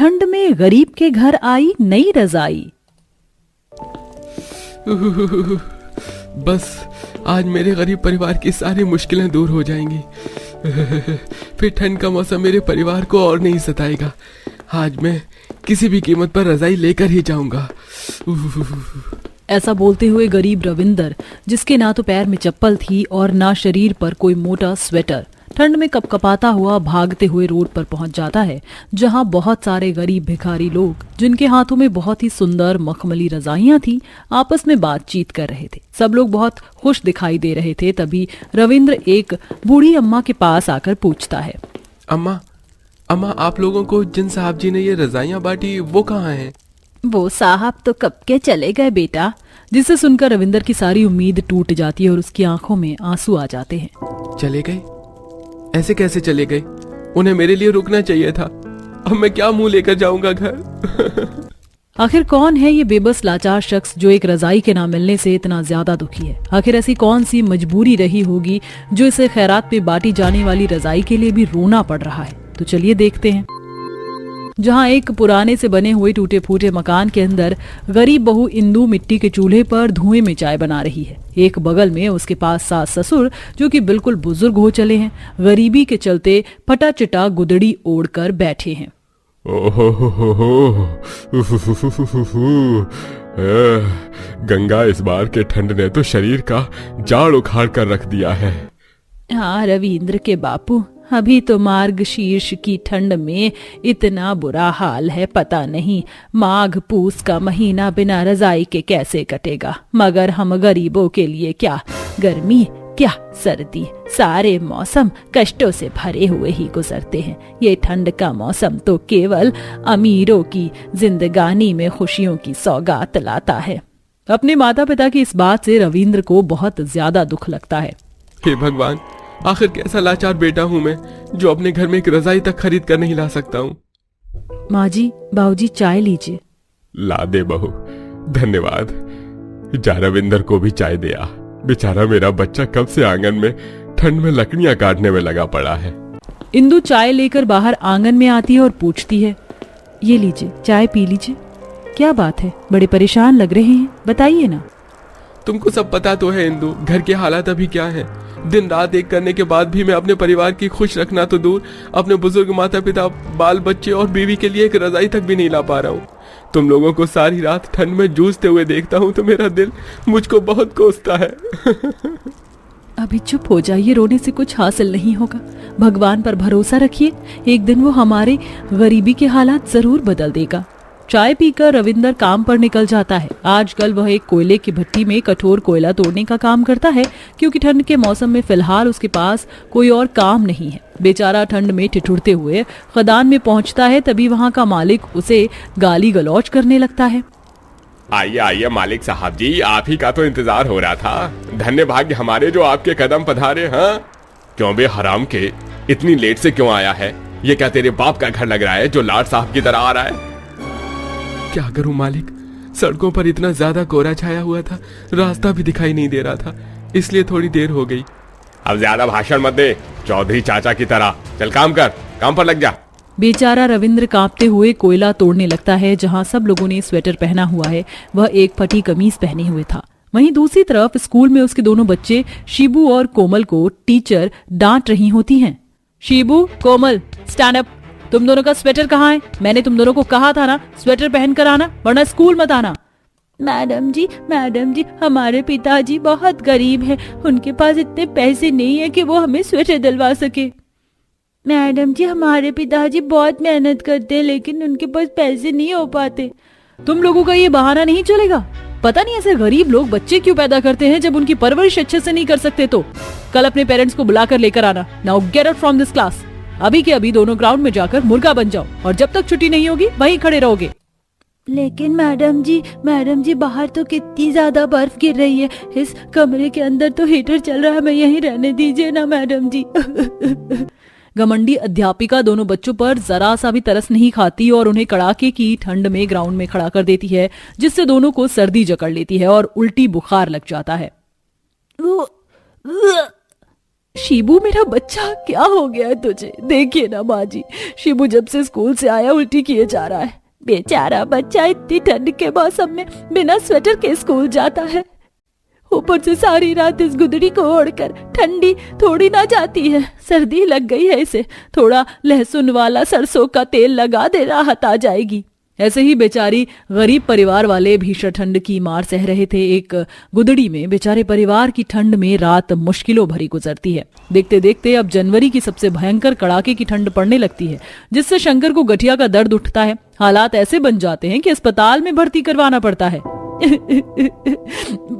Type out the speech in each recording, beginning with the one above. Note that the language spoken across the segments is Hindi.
ठंड में गरीब के घर आई नई रजाई। बस आज मेरे गरीब परिवार की सारी मुश्किलें दूर हो जाएंगी। फिर ठंड का मौसम मेरे परिवार को और नहीं सताएगा। आज मैं किसी भी कीमत पर रजाई लेकर ही जाऊंगा। ऐसा बोलते हुए गरीब रविंदर, जिसके ना तो पैर में चप्पल थी और ना शरीर पर कोई मोटा स्वेटर, ठंड में कपकपाता हुआ भागते हुए रोड पर पहुंच जाता है, जहां बहुत सारे गरीब भिखारी लोग, जिनके हाथों में बहुत ही सुंदर मखमली रजाइयां थी, आपस में बातचीत कर रहे थे। सब लोग बहुत खुश दिखाई दे रहे थे। तभी रविंद्र एक बूढ़ी अम्मा के पास आकर पूछता है, अम्मा, आप लोगों को जिन साहब जी ने ये रजाइयां बांटी वो कहाँ हैं? वो साहब तो कब के चले गए बेटा। जिसे सुनकर रविंद्र की सारी उम्मीद टूट जाती है और उसकी आंखों में आंसू आ जाते हैं। चले गए? ऐसे कैसे चले गए? उन्हें मेरे लिए रुकना चाहिए था। अब मैं क्या मुंह लेकर जाऊंगा घर? आखिर कौन है ये बेबस लाचार शख्स जो एक रजाई के ना मिलने से इतना ज्यादा दुखी है? आखिर ऐसी कौन सी मजबूरी रही होगी जो इसे खैरात में बांटी जाने वाली रजाई के लिए भी रोना पड़ रहा है? तो चलिए देखते हैं। जहां एक पुराने से बने हुए टूटे फूटे मकान के अंदर गरीब बहू इंदू मिट्टी के चूल्हे पर धुएं में चाय बना रही है। एक बगल में उसके पास सास ससुर, जो कि बिल्कुल बुजुर्ग हो चले हैं, गरीबी के चलते फटा चिटा गुदड़ी ओढ़कर बैठे हैं। गंगा इस बार के ठंड ने तो शरीर का जाड़ उखाड़ कर रख दिया है। हाँ रविंद्र के बापू, अभी तो मार्गशीर्ष की ठंड में इतना बुरा हाल है, पता नहीं माघ पूस का महीना बिना रजाई के कैसे कटेगा। मगर हम गरीबों के लिए क्या गर्मी, क्या सर्दी, सारे मौसम कष्टों से भरे हुए ही गुजरते हैं। ये ठंड का मौसम तो केवल अमीरों की जिंदगानी में खुशियों की सौगात लाता है। अपने माता पिता की इस बात से रविंद्र को बहुत ज्यादा दुख लगता है। हे भगवान, आखिर कैसा लाचार बेटा हूँ मैं, जो अपने घर में एक रजाई तक खरीद कर नहीं ला सकता हूँ। माँ जी, बाबूजी चाय लीजिए। ला दे बहू, धन्यवाद। जा रविंदर को भी चाय दे आ। बेचारा मेरा बच्चा कब से आंगन में ठंड में लकड़ियां काटने में लगा पड़ा है। इंदु चाय लेकर बाहर आंगन में आती है और पूछती है, ये लीजिए चाय पी लीजिए। क्या बात है, बड़े परेशान लग रहे हैं, बताइए ना। तुमको सब पता तो है इंदु, घर के हालात अभी क्या है। दिन रात एक करने के बाद भी मैं अपने परिवार की खुश रखना तो दूर, अपने बुजुर्ग माता पिता, बाल बच्चे और बीवी के लिए एक रजाई तक भी नहीं ला पा रहा हूँ। तुम लोगों को सारी रात ठंड में जूझते हुए देखता हूँ तो मेरा दिल मुझको बहुत कोसता है। अभी चुप हो जाइए, रोने से कुछ हासिल नहीं होगा। भगवान पर भरोसा रखिए, एक दिन वो हमारे गरीबी के हालात जरूर बदल देगा। चाय पीकर रविंदर काम पर निकल जाता है। आजकल वह एक कोयले की भट्टी में कठोर कोयला तोड़ने का काम करता है, क्योंकि ठंड के मौसम में फिलहाल उसके पास कोई और काम नहीं है। बेचारा ठंड में ठिठुरते हुए खदान में पहुंचता है। तभी वहां का मालिक उसे गाली गलौज करने लगता है। आइए आइए मालिक साहब जी, आप ही का तो इंतजार हो रहा था। धन्य भाग्य हमारे जो आपके कदम पधारे। हाँ, क्यों बे हराम के, इतनी लेट से क्यों आया है? ये क्या तेरे बाप का घर लग रहा है जो लाट साहब की तरह आ रहा है? क्या करूं मालिक, सड़कों पर इतना ज्यादा कोहरा छाया हुआ था, रास्ता भी दिखाई नहीं दे रहा था, इसलिए थोड़ी देर हो गई। अब ज्यादा भाषण मत दे, चौधरी चाचा की तरह। चल काम कर, काम पर लग जा। बेचारा रविंद्र कांपते हुए कोयला तोड़ने लगता है। जहां सब लोगों ने स्वेटर पहना हुआ है, वह एक फटी कमीज पहने हुए था। वहीं दूसरी तरफ स्कूल में उसके दोनों बच्चे शिबू और कोमल को टीचर डांट रही होती हैं। शिबू, कोमल, स्टैंड अप। तुम दोनों का स्वेटर कहाँ है? मैंने तुम दोनों को कहा था ना स्वेटर पहन कर आना, वरना स्कूल मत आना। मैडम जी, हमारे पिताजी बहुत गरीब हैं, उनके पास इतने पैसे नहीं है कि वो हमें स्वेटर दिलवा सके। मैडम जी, हमारे पिताजी बहुत मेहनत करते हैं, लेकिन उनके पास पैसे नहीं हो पाते। तुम लोगों का ये बहाना नहीं चलेगा। पता नहीं ऐसे गरीब लोग बच्चे क्यों पैदा करते हैं जब उनकी परवरिश अच्छे से नहीं कर सकते। तो कल अपने पेरेंट्स को बुलाकर लेकर आना। Now get out from this class. अभी के अभी दोनों ग्राउंड में जाकर मुर्गा बन जाओ, और जब तक छुट्टी नहीं होगी वहीं खड़े रहोगे। लेकिन मैडम जी बाहर तो कितनी ज्यादा बर्फ गिर रही है, इस कमरे के अंदर तो हीटर चल रहा है, मैं यहीं रहने दीजिए ना मैडम जी। घमंडी अध्यापिका दोनों बच्चों पर जरा सा भी तरस नहीं खाती और उन्हें कड़ाके की ठंड में ग्राउंड में खड़ा कर देती है, जिससे दोनों को सर्दी जकड़ लेती है और उल्टी बुखार लग जाता है। शिबू मेरा बच्चा, क्या हो गया है तुझे? देखिए ना माँ जी, शिबू जब से स्कूल से आया उल्टी किए जा रहा है। बेचारा बच्चा इतनी ठंड के मौसम में बिना स्वेटर के स्कूल जाता है। ऊपर से सारी रात इस गुदड़ी को ओढ़कर ठंडी थोड़ी ना जाती है। सर्दी लग गई है इसे, थोड़ा लहसुन वाला सरसों का तेल लगा दे, राहत आ जाएगी। ऐसे ही बेचारी गरीब परिवार वाले भीषण ठंड की मार सह रहे थे। एक गुदड़ी में बेचारे परिवार की ठंड में रात मुश्किलों भरी गुजरती है। देखते देखते अब जनवरी की सबसे भयंकर कड़ाके की ठंड पड़ने लगती है, जिससे शंकर को गठिया का दर्द उठता है। हालात ऐसे बन जाते हैं कि अस्पताल में भर्ती करवाना पड़ता है।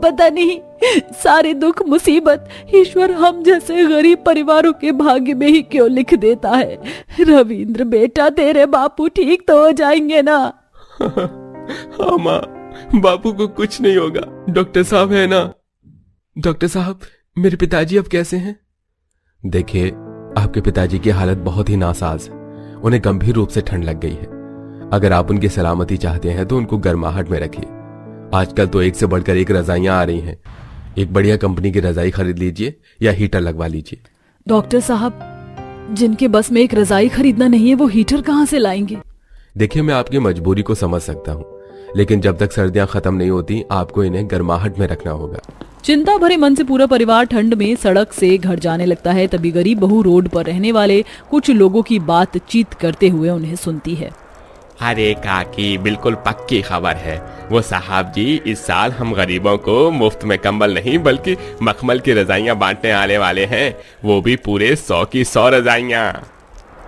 पता नहीं सारे दुख मुसीबत ईश्वर हम जैसे गरीब परिवारों के भाग्य में ही क्यों लिख देता है। रविंद्र बेटा, तेरे बापू ठीक तो हो जाएंगे ना? हाँ माँ, बापू को कुछ नहीं होगा। डॉक्टर साहब है ना? डॉक्टर साहब, मेरे पिताजी अब कैसे हैं? देखिए, आपके पिताजी की हालत बहुत ही नासाज है। उन्हें गंभीर रूप से ठंड लग गई है। अगर आप उनकी सलामती चाहते हैं तो उनको गर्माहट में रखिए। आजकल तो एक से बढ़कर एक रजाइयां आ रही हैं। एक बढ़िया कंपनी की रजाई खरीद लीजिए या हीटर लगवा लीजिए। डॉक्टर साहब, जिनके बस में एक रजाई खरीदना नहीं है वो हीटर कहाँ से लाएंगे? देखिए, मैं आपकी मजबूरी को समझ सकता हूँ, लेकिन जब तक सर्दियां खत्म नहीं होती आपको इन्हें गर्माहट में रखना होगा। चिंता भरे मन से पूरा परिवार ठंड में सड़क से घर जाने लगता है। तभी गरीब बहू रोड पर रहने वाले कुछ लोगों की बातचीत करते हुए उन्हें सुनती है। अरे काकी, बिल्कुल पक्की खबर है। वो साहब जी इस साल हम गरीबों को मुफ्त में कंबल नहीं बल्कि मखमल की रजाइयां बांटने आने वाले हैं, वो भी पूरे 100 की 100 रजाइयां।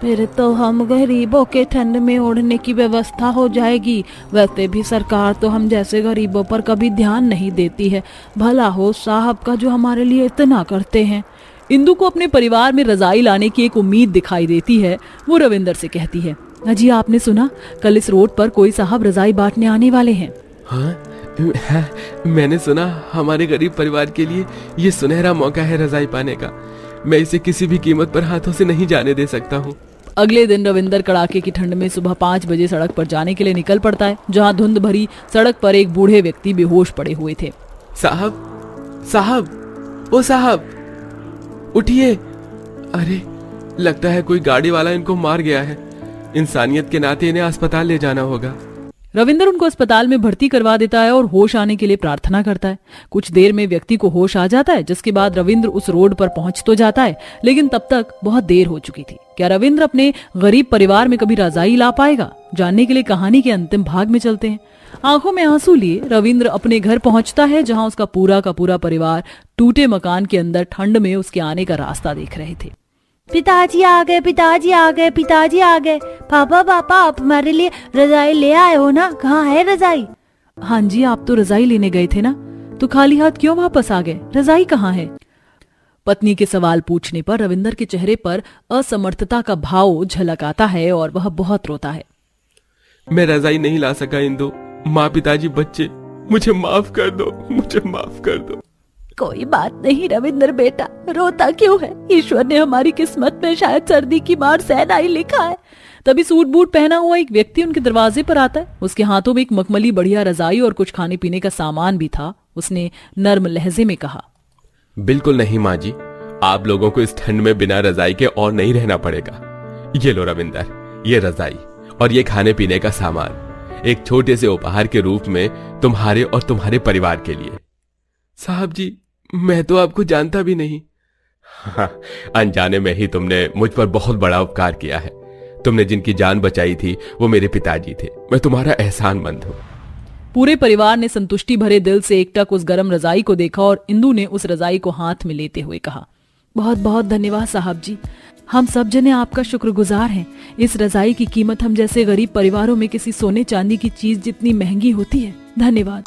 फिर तो हम गरीबों के ठंड में ओढ़ने की व्यवस्था हो जाएगी। वैसे भी सरकार तो हम जैसे गरीबों पर कभी ध्यान नहीं देती है। भला हो साहब का जो हमारे लिए इतना करते हैं। इंदु को अपने परिवार में रजाई लाने की एक उम्मीद दिखाई देती है। वो रविंदर से कहती है, अजी आपने सुना, कल इस रोड पर कोई साहब रजाई बांटने आने वाले हैं। हाँ, मैंने सुना। हमारे गरीब परिवार के लिए ये सुनहरा मौका है रजाई पाने का। मैं इसे किसी भी कीमत पर हाथों से नहीं जाने दे सकता हूँ। अगले दिन रविंदर कड़ाके की ठंड में सुबह 5 बजे सड़क पर जाने के लिए निकल पड़ता है, जहाँ धुंध भरी सड़क पर एक बूढ़े व्यक्ति बेहोश पड़े हुए थे। साहब, ओ साहब, उठिए। अरे, लगता है कोई गाड़ी वाला इनको मार गया है। इंसानियत के नाते इन्हें अस्पताल ले जाना होगा। रविंदर उनको अस्पताल में भर्ती करवा देता है और होश आने के लिए प्रार्थना करता है। कुछ देर में व्यक्ति को होश आ जाता है, जिसके बाद रविंद्र उस रोड पर पहुंच तो जाता है, लेकिन तब तक बहुत देर हो चुकी थी। क्या रविंद्र अपने गरीब परिवार में कभी रजाई ला पाएगा? जानने के लिए कहानी के अंतिम भाग में चलते हैं। आंखों में आंसू लिए रविंद्र अपने घर पहुंचता है, जहां उसका पूरा का पूरा परिवार टूटे मकान के अंदर ठंड में उसके आने का रास्ता देख रहे थे। पिताजी आ गए, पिताजी आ गए, पिताजी आ गए। पापा आप हमारे लिए रजाई ले आए हो ना? कहाँ है रजाई? हाँ जी, आप तो रजाई लेने गए थे ना, तो खाली हाथ क्यों वापस आ गए? रजाई कहाँ है? पत्नी के सवाल पूछने पर रविंदर के चेहरे पर असमर्थता का भाव झलक आता है और वह बहुत रोता है। मैं रजाई नहीं ला सका इंदु। माँ, पिताजी, बच्चे, मुझे माफ कर दो, मुझे माफ कर दो। कोई बात नहीं रविंदर बेटा, रोता क्यों है? ईश्वर ने हमारी किस्मत में शायद सर्दी की मार सहना ही लिखा है। तभी सूट बूट पहना हुआ एक व्यक्ति उनके दरवाजे पर आता है। उसके हाथों में एक मखमली बढ़िया रजाई और कुछ खाने पीने का सामान भी था। उसने नर्म लहजे में कहा, बिल्कुल नहीं माँ जी, आप लोगों को इस ठंड में बिना रजाई के और नहीं रहना पड़ेगा। ये लो रविंदर, ये रजाई और ये खाने पीने का सामान एक छोटे से उपहार के रूप में तुम्हारे और तुम्हारे परिवार के लिए। साहब जी, मैं तो आपको जानता भी नहीं। हाँ, अनजाने में ही तुमने मुझ पर बहुत बड़ा उपकार किया है। तुमने जिनकी जान बचाई थी वो मेरे पिताजी थे। मैं तुम्हारा एहसानमंद हूँ। पूरे परिवार ने संतुष्टि भरे दिल से एकटक उस गर्म रजाई को देखा और इंदु ने उस रजाई को हाथ में लेते हुए कहा, बहुत बहुत धन्यवाद साहब जी, हम सब जने आपका शुक्रगुजार हैं। इस रजाई की कीमत हम जैसे गरीब परिवारों में किसी सोने चांदी की चीज जितनी महंगी होती है। धन्यवाद।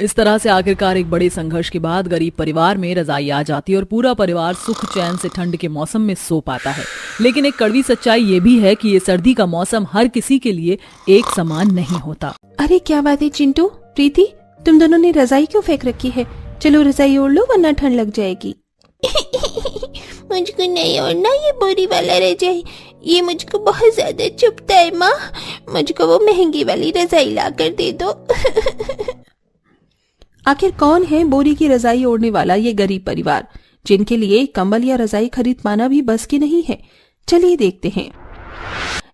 इस तरह से आखिरकार एक बड़े संघर्ष के बाद गरीब परिवार में रजाई आ जाती है और पूरा परिवार सुख चैन से ठंड के मौसम में सो पाता है। लेकिन एक कड़वी सच्चाई ये भी है कि ये सर्दी का मौसम हर किसी के लिए एक समान नहीं होता। अरे क्या बात है चिंटू, प्रीति, तुम दोनों ने रजाई क्यों फेंक रखी है? चलो रजाई ओढ़ लो वरना ठंड लग जाएगी। मुझको नहीं ओढ़ना ये बोरी वाला रजाई, ये मुझको बहुत ज्यादा चुभता है माँ। मुझको वो महंगी वाली रजाई ला कर दे दो। आखिर कौन है बोरी की रजाई ओढ़ने वाला ये गरीब परिवार जिनके लिए कंबल या रजाई खरीद पाना भी बस की नहीं है। चलिए देखते हैं।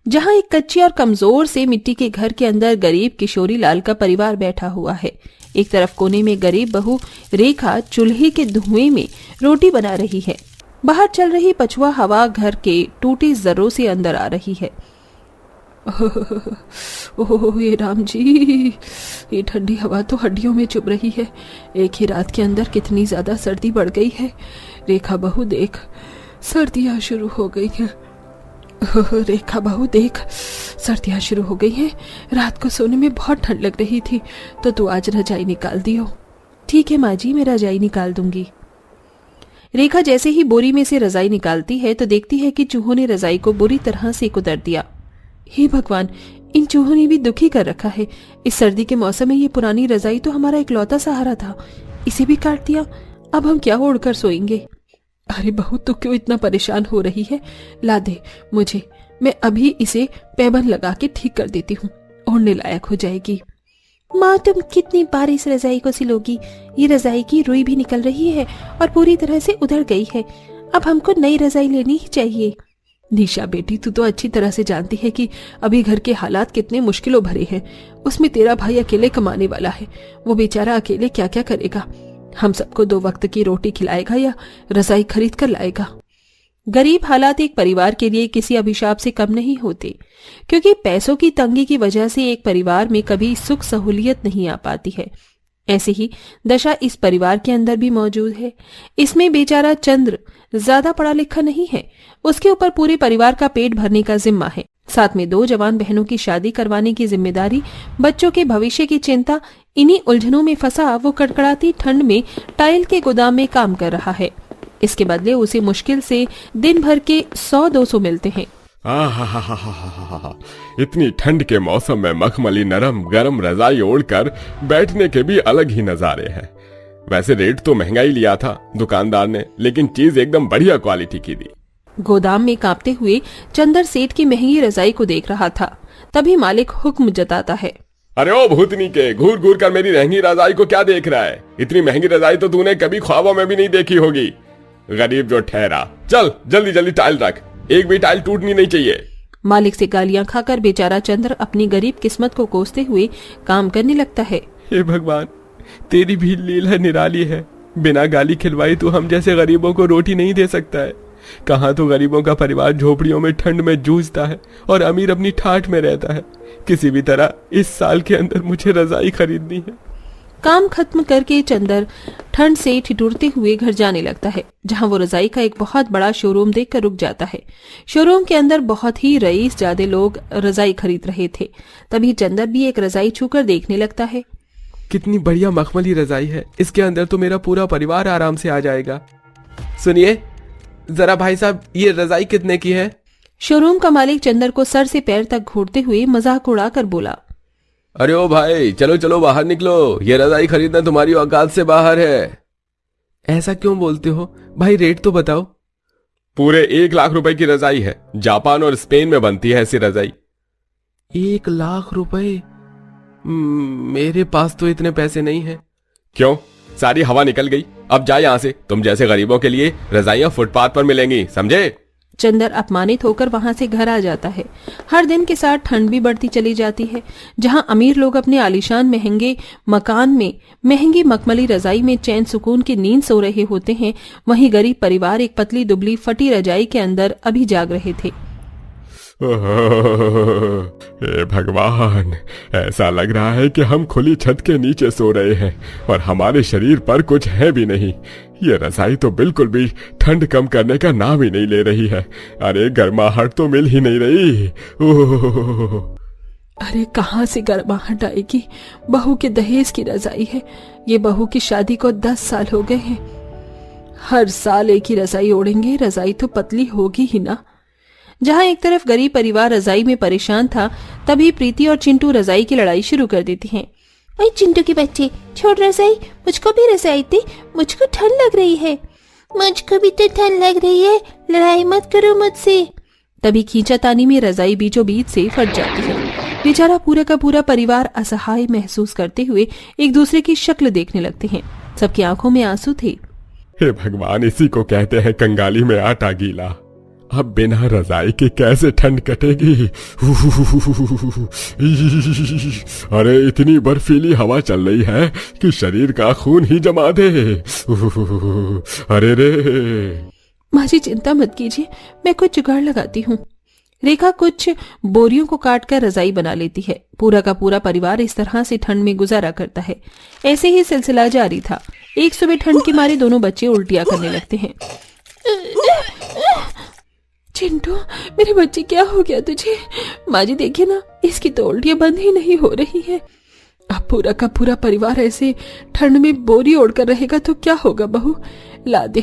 जहां एक कच्ची और कमजोर से मिट्टी के घर के अंदर गरीब किशोरी लाल का परिवार बैठा हुआ है। एक तरफ कोने में गरीब बहू रेखा चूल्हे के धुएं में रोटी बना रही है। बाहर चल रही पछुआ हवा घर के टूटे जर्रों से अंदर आ रही है। ओह ये राम जी, ये ठंडी हवा तो हड्डियों में चुभ रही है। एक ही रात के अंदर कितनी ज्यादा सर्दी बढ़ गई है। रेखा बहू देख, सर्दियां शुरू हो गई हैं। रेखा बहू देख, सर्दियां शुरू हो गई हैं। रात को सोने में बहुत ठंड लग रही थी, तो तू आज रजाई निकाल दियो। ठीक है माँ जी, मैं रजाई निकाल दूंगी। रेखा जैसे ही बोरी में से रजाई निकालती है तो देखती है कि चूहों ने रजाई को बुरी तरह से कुतर दिया। हे भगवान, इन चूहों ने भी दुखी कर रखा है। इस सर्दी के मौसम में ये पुरानी रजाई तो हमारा इकलौता सहारा था, इसे भी काट दिया। अब हम क्या ओढ़कर सोएंगे। अरे बहू, तू क्यों इतना परेशान हो रही है? ला दे मुझे, मैं अभी इसे पैबंद लगा के ठीक कर देती हूँ, ओढ़ने लायक हो जाएगी। माँ, तुम कितनी बार इस रजाई को सिलोगी? ये रजाई की रुई भी निकल रही है और पूरी तरह से उधड़ गई है। अब हमको नई रजाई लेनी ही चाहिए। निशा बेटी, तू तो अच्छी तरह से जानती है कि अभी घर के हालात कितने मुश्किलों भरे हैं। उसमें तेरा भाई अकेले कमाने वाला है, वो बेचारा अकेले क्या क्या करेगा। हम सबको 2 वक्त की रोटी खिलाएगा या रजाई खरीद कर लाएगा। गरीब हालात एक परिवार के लिए किसी अभिशाप से कम नहीं होते, क्योंकि पैसों की तंगी की वजह से एक परिवार में कभी सुख सहूलियत नहीं आ पाती है। ऐसी ही दशा इस परिवार के अंदर भी मौजूद है। इसमें बेचारा चंद्र ज्यादा पढ़ा लिखा नहीं है, उसके ऊपर पूरे परिवार का पेट भरने का जिम्मा है। साथ में 2 जवान बहनों की शादी करवाने की जिम्मेदारी, बच्चों के भविष्य की चिंता। इन्हीं उलझनों में फंसा वो कड़कड़ाती ठंड में टाइल के गोदाम में काम कर रहा है। इसके बदले उसे मुश्किल से दिन भर के 100-200 मिलते हैं। इतनी ठंड के मौसम में मखमली नरम गरम रजाई ओढ़कर बैठने के भी अलग ही नजारे हैं। वैसे रेट तो महंगा ही लिया था दुकानदार ने, लेकिन चीज एकदम बढ़िया क्वालिटी की दी। गोदाम में कांपते हुए चंदर सेठ की महंगी रजाई को देख रहा था। तभी मालिक हुक्म जताता है। अरे ओ भूतनी के, घूर घूर कर मेरी महंगी रजाई को क्या देख रहा है? इतनी महंगी रजाई तो तूने कभी ख्वाबों में भी नहीं देखी होगी। गरीब जो ठहरा, चल जल्दी जल्दी टाइल रख, एक भी टाइल टूटनी नहीं चाहिए। मालिक से गालियां खाकर बेचारा चंद्र अपनी गरीब किस्मत को कोसते हुए काम करने लगता है। हे भगवान, तेरी भी लीला निराली है। बिना गाली खिलवाई तू हम जैसे गरीबों को रोटी नहीं दे सकता है। कहाँ तो गरीबों का परिवार झोपड़ियों में ठंड में जूझता है और अमीर अपनी ठाठ में रहता है। किसी भी तरह इस साल के अंदर मुझे रजाई खरीदनी है। काम खत्म करके चंदर ठंड से ठिठुरते हुए घर जाने लगता है, जहां वो रजाई का एक बहुत बड़ा शोरूम देखकर रुक जाता है। शोरूम के अंदर बहुत ही रईस जादे लोग रजाई खरीद रहे थे। तभी चंदर भी एक रजाई छूकर देखने लगता है। कितनी बढ़िया मखमली रजाई है, इसके अंदर तो मेरा पूरा परिवार आराम से आ जाएगा। सुनिए जरा भाई साहब, ये रजाई कितने की है? शोरूम का मालिक चंदर को सर से पैर तक घूरते हुए मजाक उड़ाकर बोला। अरे ओ भाई, चलो चलो बाहर निकलो, ये रजाई खरीदना तुम्हारी औकात से बाहर है। ऐसा क्यों बोलते हो भाई, रेट तो बताओ। पूरे 1 लाख रुपए की रजाई है, जापान और स्पेन में बनती है ऐसी रजाई। 1 लाख रुपए? मेरे पास तो इतने पैसे नहीं है। क्यों, सारी हवा निकल गई? अब जा यहाँ से, तुम जैसे गरीबों के लिए रजाइयां फुटपाथ पर मिलेंगी, समझे? चंदर अपमानित होकर वहां से घर आ जाता है। हर दिन के साथ ठंड भी बढ़ती चली जाती है। जहां अमीर लोग अपने आलीशान महंगे मकान में महंगी मखमली रजाई में चैन सुकून की नींद सो रहे होते हैं, वहीं गरीब परिवार एक पतली दुबली फटी रजाई के अंदर अभी जाग रहे थे। हे भगवान, ऐसा लग रहा है कि हम खुली छत के नीचे सो रहे हैं और हमारे शरीर पर कुछ है भी नहीं। ये रजाई तो बिल्कुल भी ठंड कम करने का नाम ही नहीं ले रही है। अरे गर्माहट तो मिल ही नहीं रही। ओह, अरे कहाँ से गर्माहट आएगी? बहू के दहेज की रजाई है। ये बहू की शादी को 10 साल हो गए हैं। हर साल एक ही रजाई ओढ़ेंगे, रजाई तो पतली होगी ही ना। जहां एक तरफ गरीब परिवार रजाई में परेशान था, तभी प्रीति और चिंटू रजाई की लड़ाई शुरू कर देती हैं। ओए चिंटू के बच्चे, छोड़ रजाई, मुझको भी रजाई दे, मुझको ठंड लग रही है। मुझको भी तो ठंड लग रही है, लड़ाई मत करो मुझसे। तभी खींचातानी में रजाई बीचों बीच से फट जाती है। बेचारा पूरा का पूरा परिवार असहाय महसूस करते हुए एक दूसरे की शक्ल देखने लगते हैं। सबकी आंखों में आंसू थे। हे भगवान, इसी को कहते हैं कंगाली में आटा गीला। अब बिना रजाई के कैसे ठंड कटेगी? अरे इतनी बर्फीली हवा चल रही है कि शरीर का खून ही जमा दे। अरे रे। माँ जी चिंता मत कीजिए, मैं कुछ जुगाड़ लगाती हूँ। रेखा कुछ बोरियों को काटकर रजाई बना लेती है। पूरा का पूरा परिवार इस तरह से ठंड में गुजारा करता है। ऐसे ही सिलसिला जारी था। एक सुबह ठंड के मारे दोनों बच्चे उल्टियां करने लगते हैं। चिंटू, मेरे बच्चे, क्या हो गया तुझे? माँ जी देखिए ना, इसकी तो उल्टियां बंद ही नहीं हो रही है। अब पूरा का पूरा परिवार ऐसे ठंड में बोरी ओढ़कर रहेगा तो क्या होगा बहू? ला दे,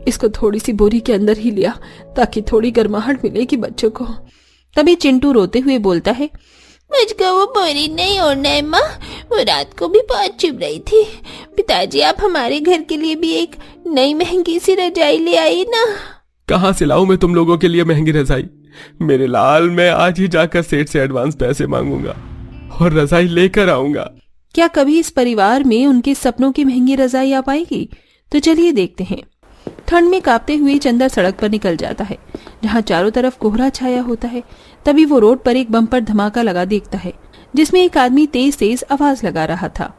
इसको थोड़ी सी बोरी के अंदर ही लिया ताकि थोड़ी गर्माहट मिलेगी बच्चों को। तभी चिंटू रोते हुए बोलता है, मुझको वो बोरी नहीं ओढ़ना है माँ, वो रात को भी बहुत चुभ रही थी। पिताजी, आप हमारे घर के लिए भी एक नई महंगी सी रजाई ले आई ना। कहाँ से लाऊं मैं तुम लोगों के लिए महंगी रजाई? मेरे लाल, मैं आज ही जाकर सेठ से एडवांस पैसे मांगूंगा और रजाई लेकर आऊंगा। क्या कभी इस परिवार में उनके सपनों की महंगी रजाई आ पाएगी? तो चलिए देखते हैं। ठंड में कांपते हुए चंदर सड़क पर निकल जाता है, जहां चारों तरफ कोहरा छाया होता है। तभी वो रोड पर एक बम्पर धमाका लगा देखता है, जिसमें एक आदमी तेज तेज आवाज लगा रहा था।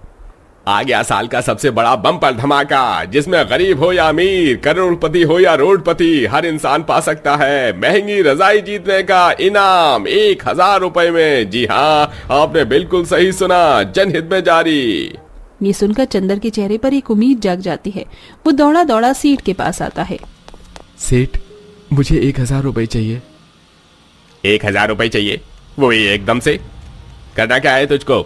आ गया साल का सबसे बड़ा बम्पर धमाका, जिसमें गरीब हो या अमीर, करोड़पति हो या रोडपति, हर इंसान पा सकता है महंगी रजाई जीतने का इनाम 1000 रुपए में। जी हाँ, आपने बिल्कुल सही सुना, जनहित में जारी। ये सुनकर चंदर के चेहरे पर एक उम्मीद जाग जाती है। वो दौड़ा दौड़ा सेठ के पास आता है। सेठ, मुझे 1000 रुपए चाहिए। 1000 रुपए चाहिए? वो एकदम से? करना क्या है तुझको?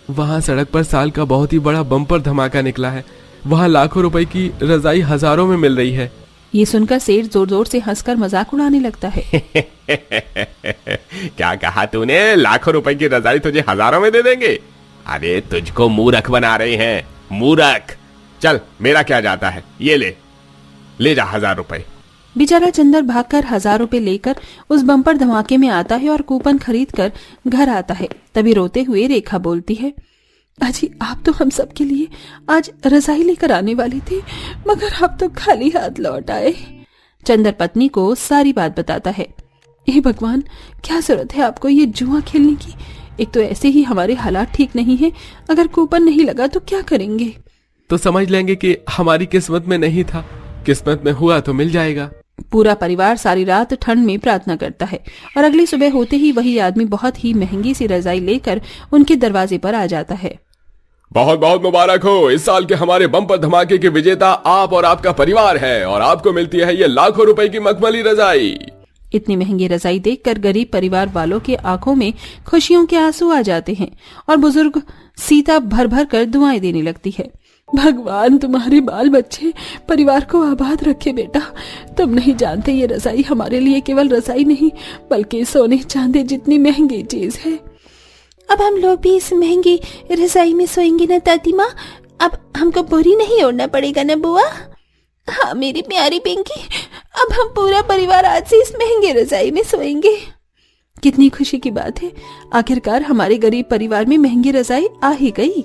वहाँ सड़क पर साल का बहुत ही बड़ा बम्पर धमाका निकला है। वहाँ लाखों रुपए की रजाई हजारों में मिल रही है। ये सुनकर सेठ जोर जोर से हंसकर मजाक उड़ाने लगता है। क्या कहा तूने? लाखों रुपए की रजाई तुझे हजारों में दे देंगे? अरे तुझको मूर्ख बना रहे हैं, मूर्ख। चल, मेरा क्या जाता है, ये ले जा 1000 रुपए। बेचारा चंदर भागकर 1000 रुपए लेकर उस बम्पर धमाके में आता है और कूपन खरीदकर घर आता है। तभी रोते हुए रेखा बोलती है, अजी आप तो हम सब के लिए आज रजाई लेकर आने वाली थी, मगर आप तो खाली हाथ लौट आए। चंदर पत्नी को सारी बात बताता है। हे भगवान, क्या जरूरत है आपको ये जुआ खेलने की? एक तो ऐसे ही हमारे हालात ठीक नहीं है, अगर कूपन नहीं लगा तो क्या करेंगे? तो समझ लेंगे कि हमारी किस्मत में नहीं था, किस्मत में हुआ तो मिल जाएगा। पूरा परिवार सारी रात ठंड में प्रार्थना करता है और अगली सुबह होते ही वही आदमी बहुत ही महंगी सी रजाई लेकर उनके दरवाजे पर आ जाता है। बहुत बहुत मुबारक हो, इस साल के हमारे बम्पर धमाके के विजेता आप और आपका परिवार है, और आपको मिलती है ये लाखों रुपए की मखमली रजाई। इतनी महंगी रजाई देखकर गरीब परिवार वालों के आंखों में खुशियों के आंसू आ जाते हैं और बुजुर्ग सीता भर भर कर दुआएं देने लगती है। भगवान तुम्हारे बाल बच्चे परिवार को आबाद रखे बेटा। तुम नहीं जानते ये रजाई हमारे लिए केवल रजाई नहीं, बल्कि सोने चांदी जितनी महंगी चीज है। अब हम लोग भी इस महंगी रजाई में सोएंगे ना दादी माँ? अब हमको बोरी नहीं ओढ़ना पड़ेगा ना बुआ? हाँ मेरी प्यारी पिंकी, अब हम पूरा परिवार आज से इस महंगे रजाई में सोएंगे। कितनी खुशी की बात है, आखिरकार हमारे गरीब परिवार में महंगी रजाई आ ही गई।